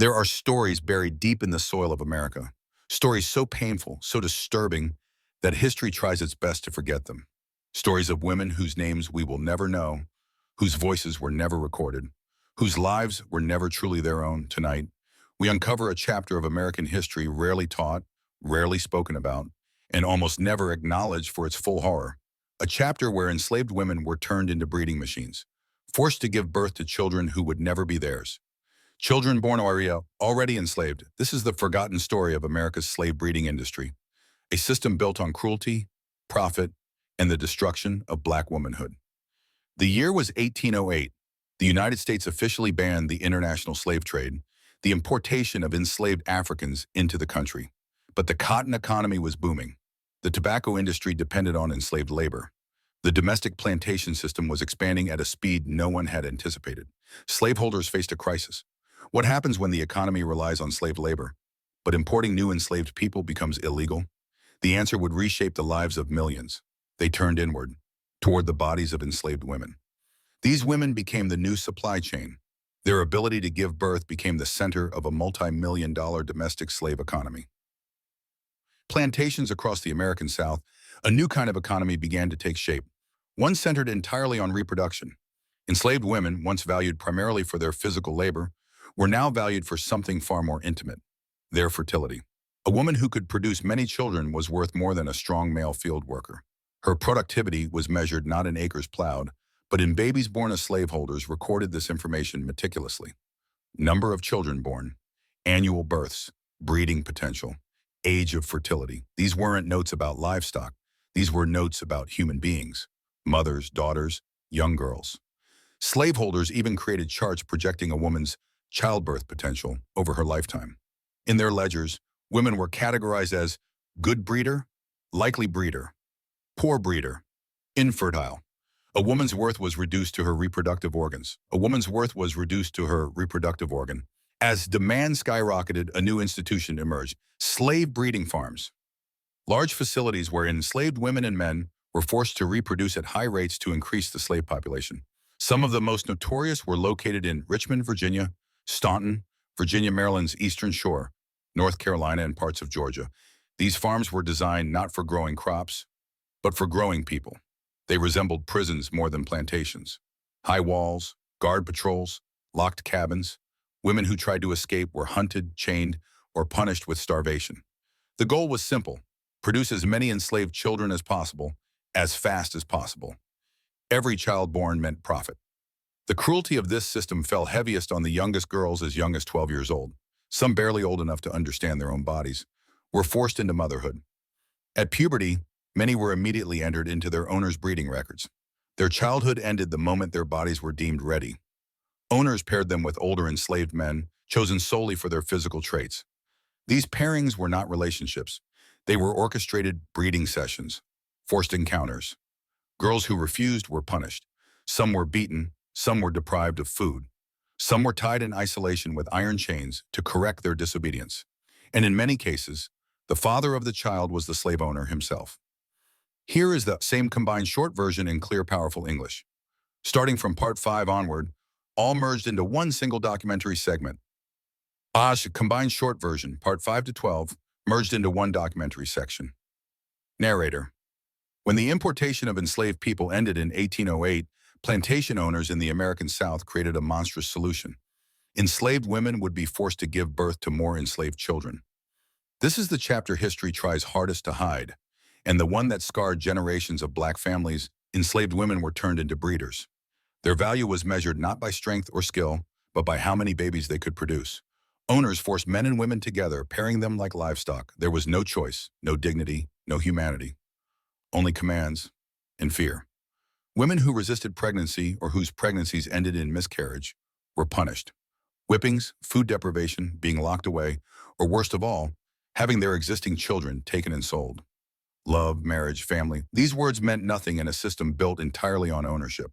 There are stories buried deep in the soil of America, stories so painful, so disturbing, that history tries its best to forget them. Stories of women whose names we will never know, whose voices were never recorded, whose lives were never truly their own. Tonight, we uncover a chapter of American history rarely taught, rarely spoken about, and almost never acknowledged for its full horror. A chapter where enslaved women were turned into breeding machines, forced to give birth to children who would never be theirs. Children born already enslaved. This is the forgotten story of America's slave breeding industry, a system built on cruelty, profit, and the destruction of black womanhood. The year was 1808. The United States officially banned the international slave trade, the importation of enslaved Africans into the country. But the cotton economy was booming. The tobacco industry depended on enslaved labor. The domestic plantation system was expanding at a speed no one had anticipated. Slaveholders faced a crisis. What happens when the economy relies on slave labor, but importing new enslaved people becomes illegal? The answer would reshape the lives of millions. They turned inward, toward the bodies of enslaved women. These women became the new supply chain. Their ability to give birth became the center of a multi-million-dollar domestic slave economy. Plantations across the American South, a new kind of economy began to take shape, one centered entirely on reproduction. Enslaved women, once valued primarily for their physical labor, were now valued for something far more intimate, their fertility. A woman who could produce many children was worth more than a strong male field worker. Her productivity was measured not in acres plowed, but in babies born as slaveholders recorded this information meticulously. Number of children born, annual births, breeding potential, age of fertility. These weren't notes about livestock. These were notes about human beings, mothers, daughters, young girls. Slaveholders even created charts projecting a woman's childbirth potential over her lifetime. In their ledgers, women were categorized as good breeder, likely breeder, poor breeder, infertile. A woman's worth was reduced to her reproductive organs. A woman's worth was reduced to her reproductive organ. As demand skyrocketed, a new institution emerged: slave breeding farms. Large facilities where enslaved women and men were forced to reproduce at high rates to increase the slave population. Some of the most notorious were located in Richmond, Virginia, Staunton, Virginia, Maryland's Eastern Shore, North Carolina, and parts of Georgia. These farms were designed not for growing crops, but for growing people. They resembled prisons more than plantations. High walls, guard patrols, locked cabins. Women who tried to escape were hunted, chained, or punished with starvation. The goal was simple: produce as many enslaved children as possible, as fast as possible. Every child born meant profit. The cruelty of this system fell heaviest on the youngest girls as young as 12 years old. Some barely old enough to understand their own bodies were forced into motherhood. At puberty, many were immediately entered into their owners' breeding records. Their childhood ended the moment their bodies were deemed ready. Owners paired them with older enslaved men, chosen solely for their physical traits. These pairings were not relationships. They were orchestrated breeding sessions, forced encounters. Girls who refused were punished. Some were beaten, some were deprived of food. Some were tied in isolation with iron chains to correct their disobedience. And in many cases, the father of the child was the slave owner himself. Here is the same combined short version in clear, powerful English. Starting from part 5 onward, all merged into one single documentary segment. Combined short version, part 5 to 12, merged into one documentary section. Narrator. When the importation of enslaved people ended in 1808, plantation owners in the American South created a monstrous solution. Enslaved women would be forced to give birth to more enslaved children. This is the chapter history tries hardest to hide, and the one that scarred generations of black families. Enslaved women were turned into breeders. Their value was measured not by strength or skill, but by how many babies they could produce. Owners forced men and women together, pairing them like livestock. There was no choice, no dignity, no humanity. Only commands and fear. Women who resisted pregnancy or whose pregnancies ended in miscarriage were punished. Whippings, food deprivation, being locked away, or worst of all, having their existing children taken and sold. Love, marriage, family. These words meant nothing in a system built entirely on ownership.